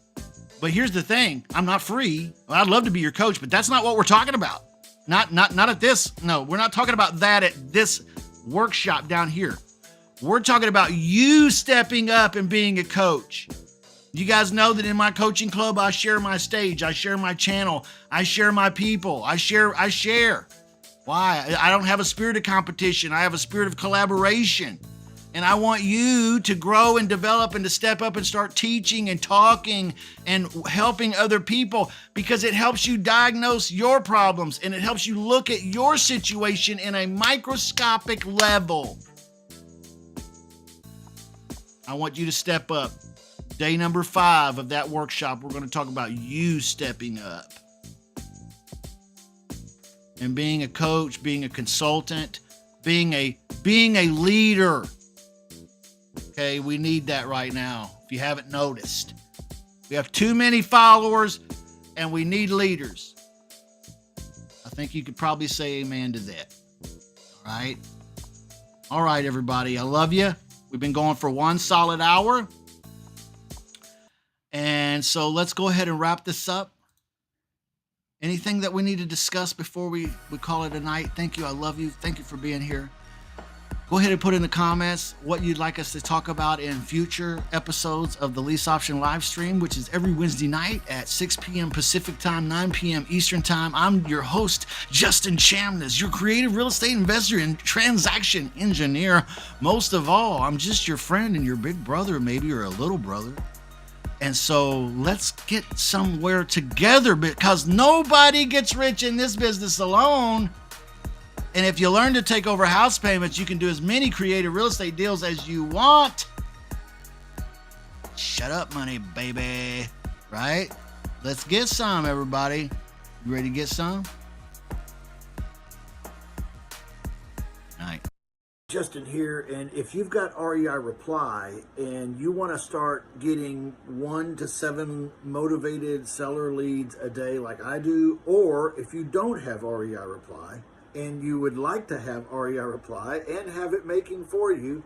But here's the thing. I'm not free. I'd love to be your coach, but that's not what we're talking about. Not at this. No, we're not talking about that at this workshop down here. We're talking about you stepping up and being a coach. You guys know that in my coaching club, I share my stage, I share my channel, I share my people, I share. Why? I don't have a spirit of competition. I have a spirit of collaboration. And I want you to grow and develop and to step up and start teaching and talking and helping other people, because it helps you diagnose your problems and it helps you look at your situation in a microscopic level. I want you to step up. Day number 5 of that workshop, we're going to talk about you stepping up and being a coach, being a consultant, being a leader. Okay, we need that right now. If you haven't noticed, we have too many followers and we need leaders. I think you could probably say amen to that. All right, everybody. I love you. We've been going for 1 solid hour. And so let's go ahead and wrap this up. Anything that we need to discuss before we call it a night? Thank you. I love you. Thank you for being here. Go ahead and put in the comments what you'd like us to talk about in future episodes of the Lease Option live stream, which is every Wednesday night at 6 p.m. Pacific time, 9 p.m. Eastern time. I'm your host, Justin Chamness, your creative real estate investor and transaction engineer. Most of all, I'm just your friend and your big brother, maybe, or a little brother. And so let's get somewhere together, because nobody gets rich in this business alone. And if you learn to take over house payments, you can do as many creative real estate deals as you want. Shut up, money, baby. Right? Let's get some, everybody. You ready to get some? Night. Justin here, and if you've got REI Reply and you want to start getting 1 to 7 motivated seller leads a day like I do, or if you don't have REI Reply and you would like to have REI Reply and have it making for you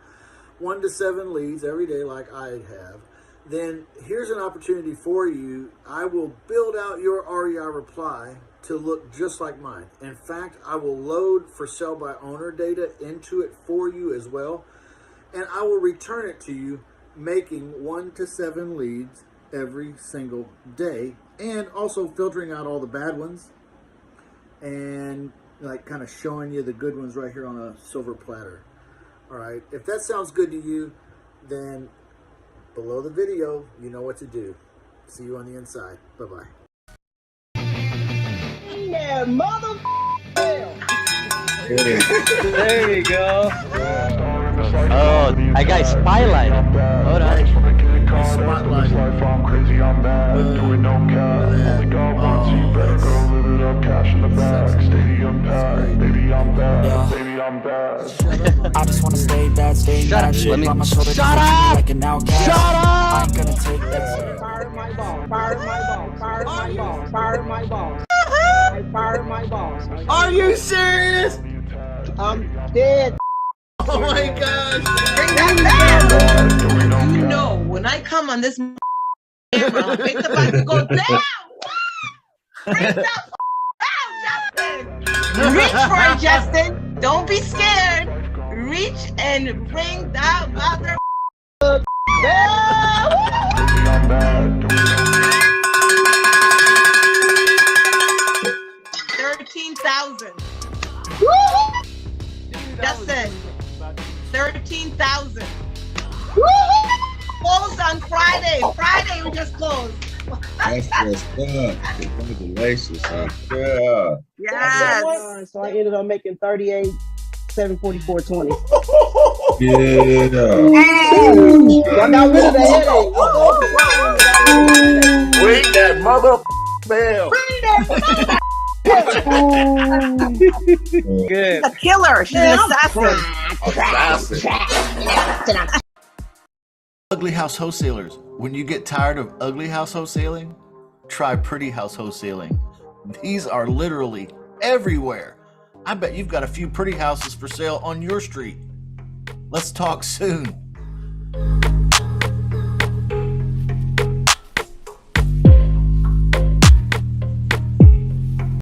1 to 7 leads every day like I have, then here's an opportunity for you. I will build out your REI Reply to look just like mine. In fact, I will load for sell by owner data into it for you as well, and I will return it to you making 1 to 7 leads every single day, and also filtering out all the bad ones and like kind of showing you the good ones right here on a silver platter. All right, if that sounds good to you, then below the video, you know what to do. See you on the inside. Bye-bye. Yeah, mother. There you go. Oh, I got spotlight. Hold on. Spotlight. I'm crazy, I'm bad. Doing no cap. Only God wants you. Better go live it up. Cash in the bag. Stadium packed. Baby, I'm bad. Baby, I'm bad. I just wanna stay bad, stay mad. Shit on my shoulder. Shut up! Like an outcast. Shut up! I ain't gonna take that. Fire my balls. Fire my balls. Fire my balls. Fire my balls. I fired my balls. Are you serious? I'm dead. Oh my gosh. Bring that down. You know, when I come on this camera, I make the bike go down. Bring that down, Justin. Reach for it, Justin. Don't be scared. Reach and ring that mother. I'm bad. 13,000. Justin. 13,000. Closed on Friday. Friday we just closed. That's what's up. Congratulations, huh? Yeah. Yes. So I ended up making 38, 744.20. Yeah. Y'all got rid of the headache. Ring that mother bell. Good. A killer. She's an assassin. Ugly House Wholesalers. When you get tired of Ugly House Wholesaling, try Pretty House Wholesaling. These are literally everywhere. I bet you've got a few pretty houses for sale on your street. Let's talk soon.